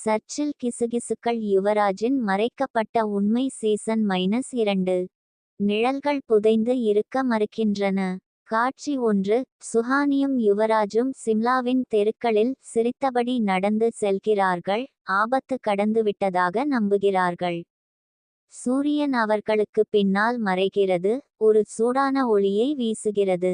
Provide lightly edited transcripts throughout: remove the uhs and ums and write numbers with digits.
சர்ச்சில் கிசுகிசுக்கள் யுவராஜின் மறைக்கப்பட்ட உண்மை சீசன் -2. நிழல்கள் புதைந்து இருக்க மறுக்கின்றன. காட்சி 1. சுஹானியும் யுவராஜும் சிம்லாவின் தெருக்களில் சிரித்தபடி நடந்து செல்கிறார்கள். ஆபத்து கடந்துவிட்டதாக நம்புகிறார்கள். சூரியன் அவர்களுக்கு பின்னால் மறைகிறது, ஒரு சூடான ஒளியை வீசுகிறது.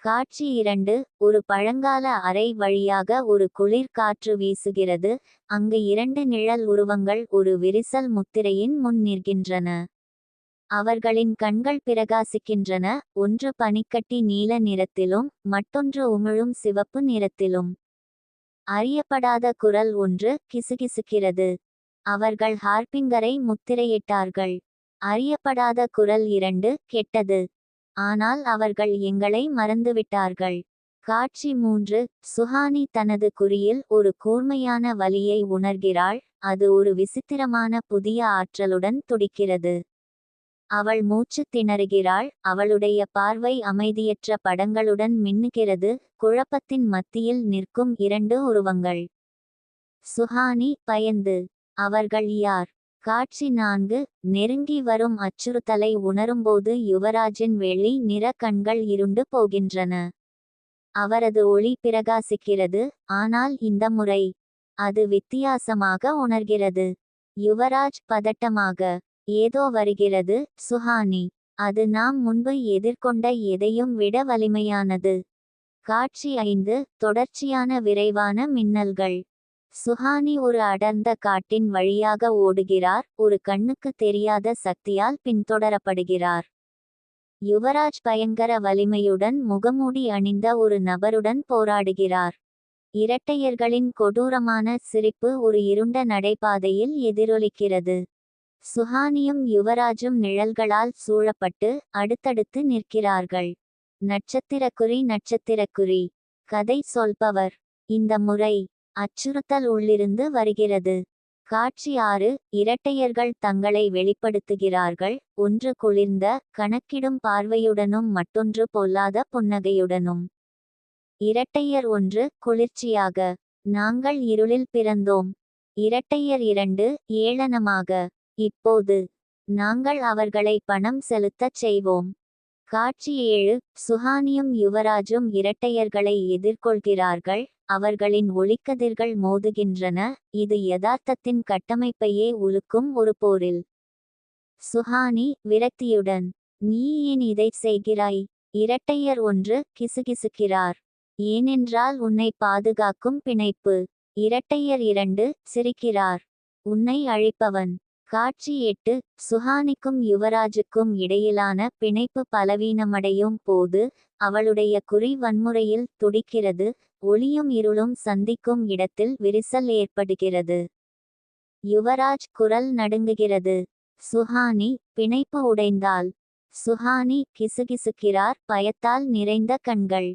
காட்சி 2. ஒரு பழங்கால அறை வழியாக ஒரு குளிர் காற்று வீசுகிறது. அங்கு 2 நிழல் உருவங்கள் ஒரு விரிசல் முத்திரையின் முன் நிற்கின்றன. அவர்களின் கண்கள் பிரகாசிக்கின்றன, ஒன்று பனிக்கட்டி நீல நிறத்திலும் மற்றொன்று உமிழும் சிவப்பு நிறத்திலும். அறியப்படாத குரல் ஒன்று கிசுகிசுக்கிறது. அவர்கள் ஹார்பிங்கரை முத்திரையிட்டார்கள். அறியப்படாத குரல் 2 கெட்டது. ஆனால் அவர்கள் எங்களை மறந்துவிட்டார்கள். காட்சி 3. சுஹானி தனது குறியில் ஒரு கூர்மையான வலியை உணர்கிறாள். அது ஒரு விசித்திரமான புதிய ஆற்றலுடன் துடிக்கிறது. அவள் மூச்சு திணறுகிறாள். அவளுடைய பார்வை அமைதியற்ற படங்களுடன் மின்னுகிறது. குழப்பத்தின் மத்தியில் நிற்கும் 2 உருவங்கள். சுஹானி பயந்து. அவர்கள் யார்? காட்சி 4. நெருங்கி வரும் அச்சுறுத்தலை உணரும்போது யுவராஜின் வெள்ளி நிற கண்கள் இருண்டு போகின்றன. அவரது ஒளி பிரகாசிக்கிறது, ஆனால் இந்த முறை அது வித்தியாசமாக உணர்கிறது. யுவராஜ் பதட்டமாக. ஏதோ வருகிறது சுஹானி. அது நாம் முன்பு எதிர்கொண்ட எதையும் விட வலிமையானது. காட்சி 5. தொடர்ச்சியான விரைவான மின்னல்கள். சுஹானி ஒரு அடர்ந்த காட்டின் வழியாக ஓடுகிறார், ஒரு கண்ணுக்கு தெரியாத சக்தியால் பின்தொடரப்படுகிறார். யுவராஜ் பயங்கர வலிமையுடன் முகமூடி அணிந்த ஒரு நபருடன் போராடுகிறார். இரட்டையர்களின் கொடூரமான சிரிப்பு ஒரு இருண்ட நடைபாதையில் எதிரொலிக்கிறது. சுஹானியும் யுவராஜும் நிழல்களால் சூழப்பட்டு அடுத்தடுத்து நிற்கிறார்கள். நட்சத்திரக்குறி நட்சத்திரக்குறி. கதை சொல்பவர். இந்த முறை அச்சுறுத்தல் உள்ளிருந்து வருகிறது. காட்சி 6. இரட்டையர்கள் தங்களை வெளிப்படுத்துகிறார்கள், ஒன்று குளிர்ந்த கணக்கிடும் பார்வையுடனும் மற்றொன்று பொல்லாத புன்னகையுடனும். இரட்டையர் 1 குளிர்ச்சியாக. நாங்கள் இருளில் பிறந்தோம். இரட்டையர் 2 ஏளனமாக. இப்போது நாங்கள் அவர்களை பணம் செலுத்தச் செய்வோம். காட்சி 7. சுஹானியும் யுவராஜும் இரட்டையர்களை எதிர்கொள்கிறார்கள். அவர்களின் ஒளிக்கதிர்கள் மோதுகின்றன, இது யதார்த்தத்தின் கட்டமைப்பையே உலுக்கும் ஒரு போரில். சுஹானி விரக்தியுடன். நீ ஏன் இதை செய்கிறாய்? இரட்டையர் 1 கிசுகிசுக்கிறார். ஏனென்றால் உன்னை பாதுகாக்கும் பிணைப்பு. இரட்டையர் 2 சிரிக்கிறார். உன்னை அழிப்பவன். காட்சி 8. சுஹானிக்கும் யுவராஜுக்கும் இடையிலான பிணைப்பு பலவீனமடையும் போது அவளுடைய குறி வன்முறையில் துடிக்கிறது. ஒளியும் இருளும் சந்திக்கும் இடத்தில் விரிசல் ஏற்படுகிறது. யுவராஜ் குரல் நடுங்குகிறது. சுஹானி பிணைப்பு உடைந்தாள். சுஹானி கிசுகிசுக்கிறார், பயத்தால் நிறைந்த கண்கள்.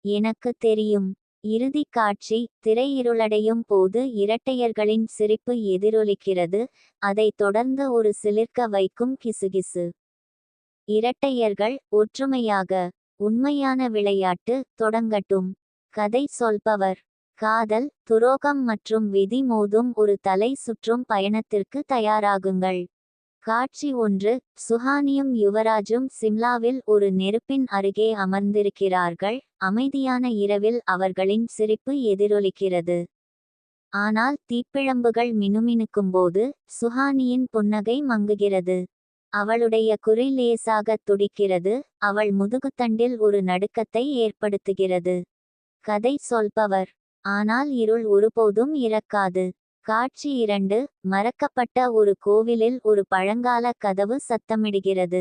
எனக்கு தெரியும். இறுதி காட்சி. திரை இருளடையும் போது இரட்டையர்களின் சிரிப்பு எதிரொலிக்கிறது, அதைத் தொடர்ந்து ஒரு சிலிர்க்க வைக்கும் கிசுகிசு. இரட்டையர்கள் ஒற்றுமையாக. உண்மையான விளையாட்டு தொடங்கட்டும். கதை சொல்பவர். காதல், துரோகம் மற்றும் விதி மோதும் ஒரு தலை சுற்றும் பயணத்திற்கு தயாராகுங்கள். காட்சி 1. சுஹானியும் யுவராஜும் சிம்லாவில் ஒரு நெருப்பின் அருகே அமர்ந்திருக்கிறார்கள். அமைதியான இரவில் அவர்களின் சிரிப்பு எதிரொலிக்கிறது. ஆனால் தீப்பிழம்புகள் மினுமினுக்கும்போது சுஹானியின் புன்னகை மங்குகிறது. அவளுடைய குறி லேசாக துடிக்கிறது, அவள் முதுகுத்தண்டில் ஒரு நடுக்கத்தை ஏற்படுத்துகிறது. கதை சொல்பவர். ஆனால் இருள் ஒருபோதும் இறக்காது. காட்சி 2. மறக்கப்பட்ட ஒரு கோவிலில் ஒரு பழங்கால கதவு சத்தமிடுகிறது.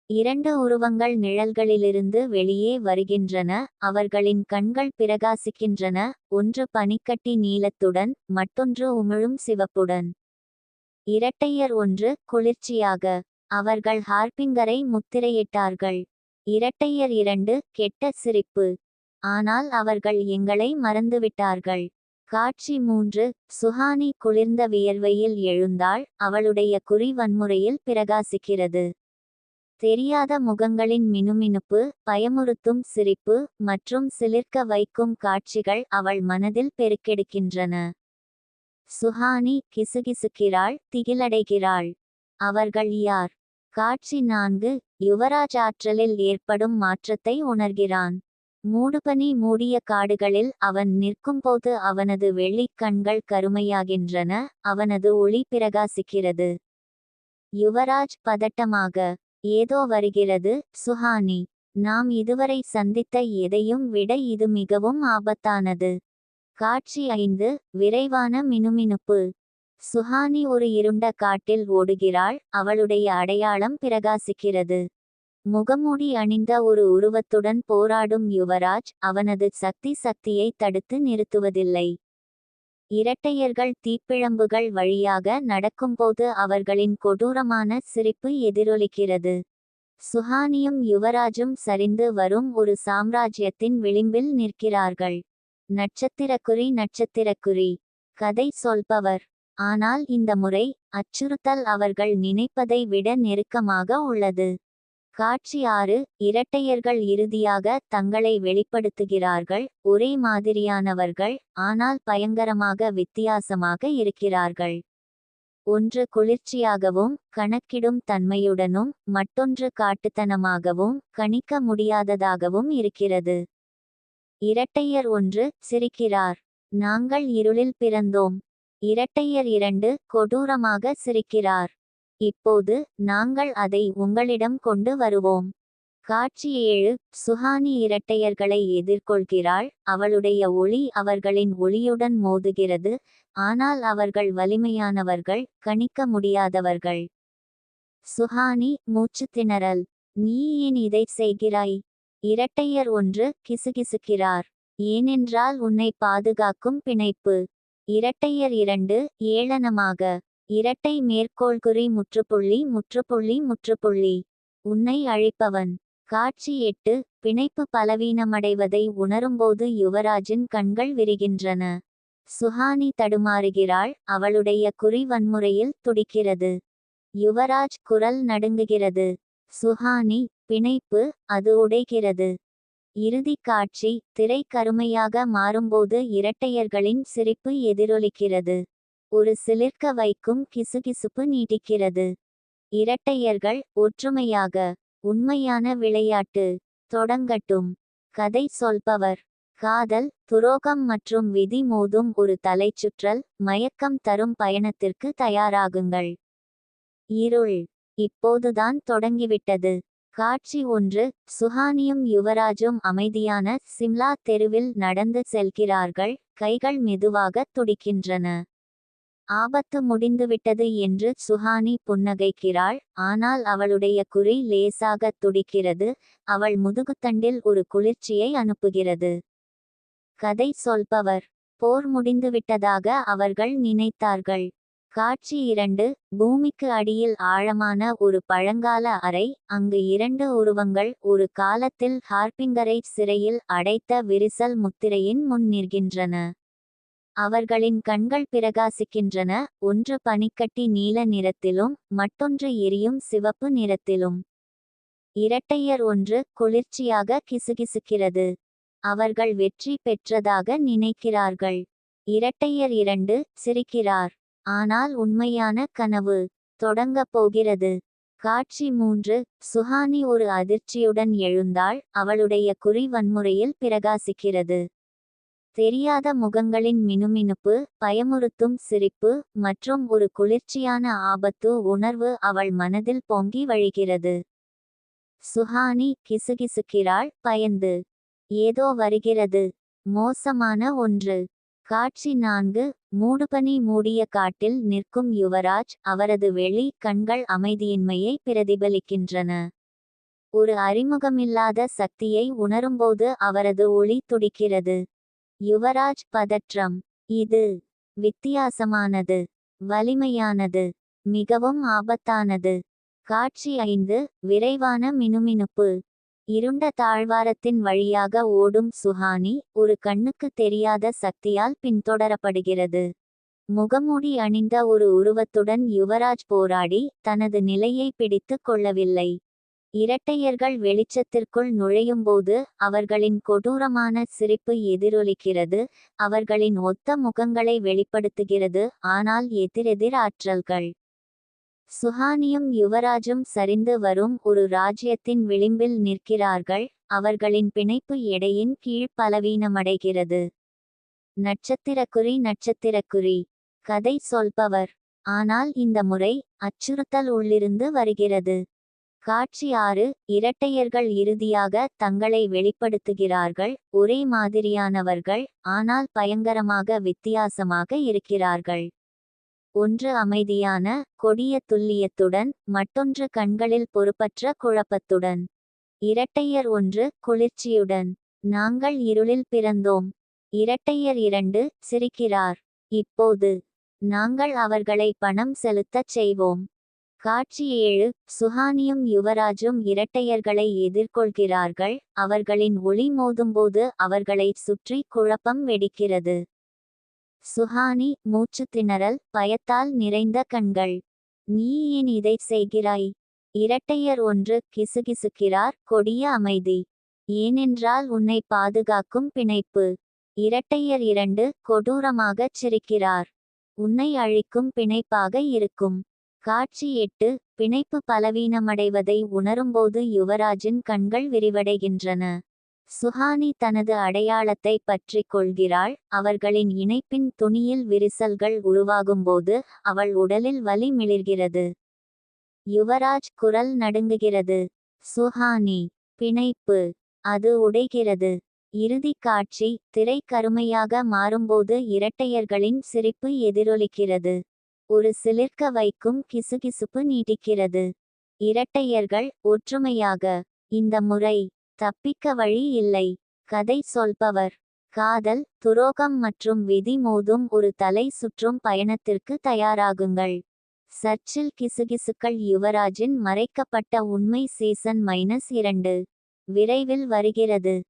2 உருவங்கள் நிழல்களிலிருந்து வெளியே வருகின்றன, அவர்களின் கண்கள் பிரகாசிக்கின்றன, ஒன்று பனிக்கட்டி நீலத்துடன் மற்றொன்று உமிழும் சிவப்புடன். இரட்டையர் 1 குளிர்ச்சியாக. அவர்கள் ஹார்பிங்கரை முத்திரையிட்டார்கள். இரட்டையர் 2 கெட்ட சிரிப்பு. ஆனால் அவர்கள் எங்களை மறந்துவிட்டார்கள். காட்சி 3. சுஹானி குளிர்ந்த வியர்வையில் எழுந்தாள், அவளுடைய குறி வன்முறையில் பிரகாசிக்கிறது. தெரியாத முகங்களின் மினுமினுப்பு, பயமுறுத்தும் சிரிப்பு மற்றும் சிலிர்க்க வைக்கும் காட்சிகள் அவள் மனதில் பெருக்கெடுக்கின்றன. சுஹானி கிசுகிசுக்கிறாள், திகிலடைகிறாள். அவர்கள் யார்? காட்சி 4. யுவராஜ் ஆற்றலில் ஏற்படும் மாற்றத்தை உணர்கிறான். மூடுபனி மூடிய காடுகளில் அவன் நிற்கும்போது அவனது வெள்ளிக் கண்கள் கருமையாகின்றன, அவனது ஒளி பிரகாசிக்கிறது. யுவராஜ் பதட்டமாக, ஏதோ வருகிறது சுஹானி. நாம் இதுவரை சந்தித்த எதையும் விட இது மிகவும் ஆபத்தானது. காட்சி 5. விரைவான மினுமினுப்பு. சுஹானி ஒரு இருண்ட காட்டில் ஓடுகிறாள், அவளுடைய அடையாளம் பிரகாசிக்கிறது. முகமூடி அணிந்த ஒரு உருவத்துடன் போராடும் யுவராஜ் அவனது சக்தியை தடுத்து நிறுத்துவதில்லை. இரட்டையர்கள் தீப்பிழம்புகள் வழியாக நடக்கும்போது அவர்களின் கொடூரமான சிரிப்பு எதிரொலிக்கிறது. சுஹானியும் யுவராஜும் சரிந்து வரும் ஒரு சாம்ராஜ்யத்தின் விளிம்பில் நிற்கிறார்கள். நட்சத்திரக்குறி. கதை சொல்பவர். ஆனால் இந்த முறை அச்சுறுத்தல் அவர்கள் நினைப்பதை விட நெருக்கமாக உள்ளது. காட்சி 6. இரட்டையர்கள் இறுதியாக தங்களை வெளிப்படுத்துகிறார்கள். ஒரே மாதிரியானவர்கள், ஆனால் பயங்கரமாக வித்தியாசமாக இருக்கிறார்கள். ஒன்று குளிர்ச்சியாகவும் கணக்கிடும் தன்மையுடனும், மற்றொன்று காட்டுத்தனமாகவும் கணிக்க முடியாததாகவும் இருக்கிறது. இரட்டையர் 1 சிரிக்கிறார். நாங்கள் இருளில் பிறந்தோம். இரட்டையர் 2 கொடூரமாக சிரிக்கிறார். இப்போது நாங்கள் அதை உங்களிடம் கொண்டு வருவோம். காட்சி 7. சுஹானி இரட்டையர்களை எதிர்கொள்கிறாள். அவளுடைய ஒளி அவர்களின் ஒளியுடன் மோதுகிறது, ஆனால் அவர்கள் வலிமையானவர்கள், கணிக்க முடியாதவர்கள். சுஹானி மூச்சு திணறல். நீ ஏன் இதை செய்கிறாய்? இரட்டையர் 1 கிசுகிசுக்கிறார். ஏனென்றால் உன்னை பாதுகாக்கும் பிணைப்பு. இரட்டையர் 2 ஏளனமாக. இரட்டை மேற்கோள்குறி முற்றுப்புள்ளி. உன்னை அழிப்பவன். காட்சி 8. பிணைப்பு பலவீனமடைவதை உணரும்போது யுவராஜின் கண்கள் விரிகின்றன. சுஹானி தடுமாறுகிறாள், அவளுடைய குறி வன்முறையில் துடிக்கிறது. யுவராஜ் குரல் நடுங்குகிறது. சுஹானி பிணைப்பு, அது உடைகிறது. இறுதி காட்சி. திரை கருமையாக மாறும்போது இரட்டையர்களின் சிரிப்பு எதிரொலிக்கிறது. ஒரு சிலிர்க்க வைக்கும் கிசுகிசுப்பு நீடிக்கிறது. இரட்டையர்கள் ஒற்றுமையாக. உண்மையான விளையாட்டு தொடங்கட்டும். கதை சொல்பவர். காதல், துரோகம் மற்றும் விதி மோதும் ஒரு தலைச்சுற்றல், மயக்கம் தரும் பயணத்திற்கு தயாராகுங்கள். இருள் இப்போதுதான் தொடங்கிவிட்டது. காட்சி 1. சுஹானியும் யுவராஜும் அமைதியான சிம்லா தெருவில் நடந்து செல்கிறார்கள், கைகள் மெதுவாக துடிக்கின்றன. ஆபத்து முடிந்துவிட்டது என்று சுஹானி புன்னகைக்கிறாள், ஆனால் அவளுடைய குறி லேசாக துடிக்கிறது, அவள் முதுகுத்தண்டில் ஒரு குளிர்ச்சியை அனுப்புகிறது. கதை சொல்பவர். போர் முடிந்துவிட்டதாக அவர்கள் நினைத்தார்கள். காட்சி 2. பூமிக்கு அடியில் ஆழமான ஒரு பழங்கால அறை, அங்கு 2 உருவங்கள் ஒரு காலத்தில் ஹார்பிங்கரை சிறையில் அடைத்த விரிசல் முத்திரையின் முன் நிற்கின்றன. அவர்களின் கண்கள் பிரகாசிக்கின்றன, ஒன்று பனிக்கட்டி நீல நிறத்திலும், மற்றொன்று எரியும் சிவப்பு நிறத்திலும். இரட்டையர் 1 குளிர்ச்சியாக கிசுகிசுக்கிறது. அவர்கள் வெற்றி பெற்றதாக நினைக்கிறார்கள். இரட்டையர் 2 சிரிக்கிறார். ஆனால் உண்மையான கனவு தொடங்கப் போகிறது. காட்சி 3. சுஹானி ஒரு அதிர்ச்சியுடன் எழுந்தாள், அவளுடைய குறி வன்முறையில் பிரகாசிக்கிறது. தெரியாத முகங்களின் மினுமினுப்பு, பயமுறுத்தும் சிரிப்பு, மற்றும் ஒரு குளிர்ச்சியான ஆபத்து உணர்வு அவள் மனதில் பொங்கி வழிகிறது. சுஹானி கிசுகிசுக்கிறாள், பயந்து. ஏதோ வருகிறது. மோசமான ஒன்று. காட்சி 4. மூடுபனி மூடிய காட்டில் நிற்கும் யுவராஜ், அவரது வெளி கண்கள் அமைதியின்மையை பிரதிபலிக்கின்றன. ஒரு அறிமுகமில்லாத சக்தியை உணரும்போது அவரது ஒளி துடிக்கிறது. யுவராஜ் பதற்றம். இது வித்தியாசமானது, வலிமையானது, மிகவும் ஆபத்தானது. காட்சி 5. விரைவான மினுமினுப்பு. இருண்ட தாழ்வாரத்தின் வழியாக ஓடும் சுஹானி, ஒரு கண்ணுக்கு தெரியாத சக்தியால் பின்தொடரப்படுகிறது. முகமூடி அணிந்த ஒரு உருவத்துடன் யுவராஜ் போராடி, தனது நிலையை பிடித்து கொள்ளவில்லை. இரட்டையர்கள் வெளிச்சத்திற்குள் நுழையும்போது அவர்களின் கொடூரமான சிரிப்பு எதிரொலிக்கிறது. அவர்களின் ஒத்த முகங்களை வெளிப்படுத்துகிறது, ஆனால் எதிரெதிர் ஆற்றல்கள். சுஹானியும் யுவராஜும் சரிந்து வரும் ஒரு ராஜ்யத்தின் விளிம்பில் நிற்கிறார்கள். அவர்களின் பிணைப்பு எடையின் கீழ் பலவீனமடைகிறது. நட்சத்திரக்குறி நட்சத்திரக்குறி. கதை சொல்பவர். ஆனால் இந்த முறை அச்சுறுத்தல் உள்ளிருந்து வருகிறது. காட்சி 6. இரட்டையர்கள் இறுதியாக தங்களை வெளிப்படுத்துகிறார்கள். ஒரே மாதிரியானவர்கள், ஆனால் பயங்கரமாக வித்தியாசமாக இருக்கிறார்கள். ஒன்று அமைதியான, கொடிய துல்லியத்துடன், மற்றொன்று கண்களில் பொறுப்பற்ற குழப்பத்துடன். இரட்டையர் 1 குளிர்ச்சியுடன். நாங்கள் இருளில் பிறந்தோம். இரட்டையர் 2 சிரிக்கிறார். இப்போது நாங்கள் அவர்களை பணம் செலுத்தச் செய்வோம். காட்சி 7. சுஹானியும் யுவராஜும் இரட்டையர்களை எதிர்கொள்கிறார்கள். அவர்களின் ஒளி மோதும்போது அவர்களைச் சுற்றி குழப்பம் வெடிக்கிறது. சுஹானி மூச்சு திணறல், பயத்தால் நிறைந்த கண்கள். நீ ஏன் இதைச் செய்கிறாய்? இரட்டையர் 1 கிசுகிசுக்கிறார், கொடிய அமைதி. ஏனென்றால் உன்னை பாதுகாக்கும் பிணைப்பு. இரட்டையர் 2 கொடூரமாகச் சிரிக்கிறார். உன்னை அழிக்கும் பிணைப்பாக இருக்கும். காட்சி 8. பிணைப்பு பலவீனமடைவதை உணரும்போது யுவராஜின் கண்கள் விரிவடைகின்றன. சுஹானி தனது அடையாளத்தை பற்றிக் கொள்கிறாள். அவர்களின் இணைப்பின் துணியில் விரிசல்கள் உருவாகும்போது அவள் உடலில் வலி மிளிர்கிறது. யுவராஜ் குரல் நடுங்குகிறது. சுஹானி. பிணைப்பு. அது உடைகிறது. இறுதி காட்சி. திரை கருமையாக மாறும்போது இரட்டையர்களின் சிரிப்பு எதிரொலிக்கிறது. ஒரு சிலிர்க்க வைக்கும் கிசுகிசுப்பு நீடிக்கிறது. இரட்டையர்கள் ஒற்றுமையாக. இந்த முறை தப்பிக்க வழி இல்லை. கதை சொல்பவர். காதல், துரோகம் மற்றும் விதி மோதும் ஒரு தலை சுற்றும் பயணத்திற்கு தயாராகுங்கள். சர்ச்சில் கிசுகிசுக்கள். யுவராஜின் மறைக்கப்பட்ட உண்மை சீசன் -2 விரைவில் வருகிறது.